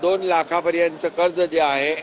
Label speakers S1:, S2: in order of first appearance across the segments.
S1: 2 लाखापर्यंतचं कर्ज जे आहे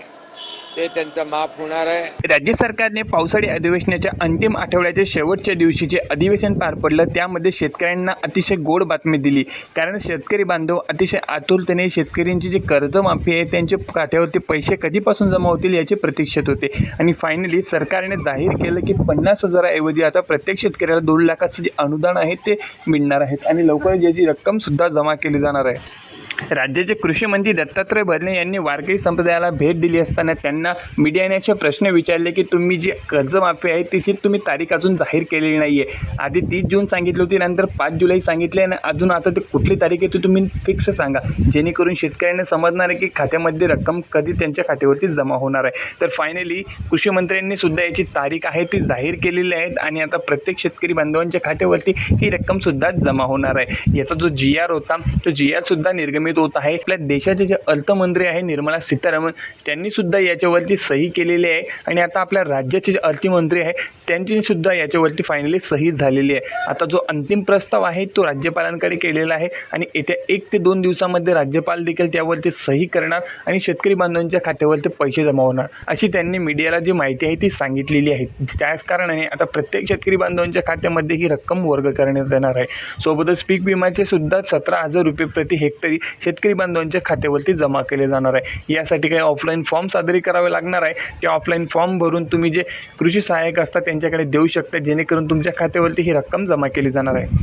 S1: ते त्यांचं माफ होणार आहे.
S2: राज्य सरकारने पावसाळी अधिवेशनाच्या अंतिम आठवड्याच्या शेवटच्या दिवशीचे अधिवेशन पार पडलं. त्यामध्ये शेतकऱ्यांना अतिशय गोड बातमी दिली, कारण शेतकरी बांधव अतिशय आतुरतेने शेतकऱ्यांची जी कर्जमाफी आहे त्यांच्या खात्यावरती पैसे कधीपासून जमा होतील याची प्रतीक्षेत होते. आणि फायनली सरकारने जाहीर केलं की 50,000 ऐवजी आता प्रत्येक शेतकऱ्याला 2 लाखाचं जे अनुदान आहे ते मिळणार आहेत आणि लवकरच याची रक्कमसुद्धा जमा केली जाणार आहे. राज्याचे कृषी मंत्री दत्तात्रय भरणे यांनी वारकरी संप्रदायाला भेट दिली असताना त्यांना मीडियाने असे प्रश्न विचारले की तुम्ही जी कर्जमाफी आहे तिची तुम्ही तारीख अजून जाहीर केलेली नाही आहे. आधी 30 जून सांगितली होती, नंतर 5 जुलै सांगितले आणि अजून आता ते कुठली तारीख आहे ती तुम्ही फिक्स सांगा, जेणेकरून शेतकऱ्यांना समजणार आहे की खात्यामध्ये रक्कम कधी त्यांच्या खात्यावरती जमा होणार आहे. तर फायनली कृषी मंत्र्यांनी सुद्धा याची तारीख आहे ती जाहीर केलेली आहे आणि आता प्रत्येक शेतकरी बांधवांच्या खात्यावरती ही रक्कमसुद्धा जमा होणार आहे. याचा जो GR होता तो GR सुद्धा निर्गमित होत आहे. आपल्या देशाचे जे अर्थमंत्री आहे निर्मला सीतारामन त्यांनी सुद्धा याच्यावरती सही केलेली आहे आणि आता आपल्या राज्याचे जे अर्थमंत्री आहे त्यांची सुद्धा याच्यावरती फायनली सही झालेली आहे. आता जो अंतिम प्रस्ताव आहे तो राज्यपालांकडे केलेला आहे आणि येत्या 1 ते 2 दिवसामध्ये राज्यपाल देखील त्यावरती सही करणार आणि शेतकरी बांधवांच्या खात्यावरती पैसे जमा होणार अशी त्यांनी मीडियाला जी माहिती आहे ती सांगितलेली आहे. त्याच कारणाने आता प्रत्येक शेतकरी बांधवांच्या खात्यामध्ये ही रक्कम वर्ग करण्यात येणार आहे. सोबतच पीक विम्याचे सुद्धा 17,000 रुपये प्रति हेक्टरी शेतकरी बांधवांच्या खात्यावरती जमा केले जाणार आहे. यासाठी काही ऑफलाईन फॉर्म सादर करावे लागणार आहे. त्या ऑफलाईन फॉर्म भरून तुम्ही जे कृषी सहाय्यक असतात त्यांच्याकडे देऊ शकता, जेणेकरून तुमच्या खात्यावरती ही रक्कम जमा केली जाणार आहे.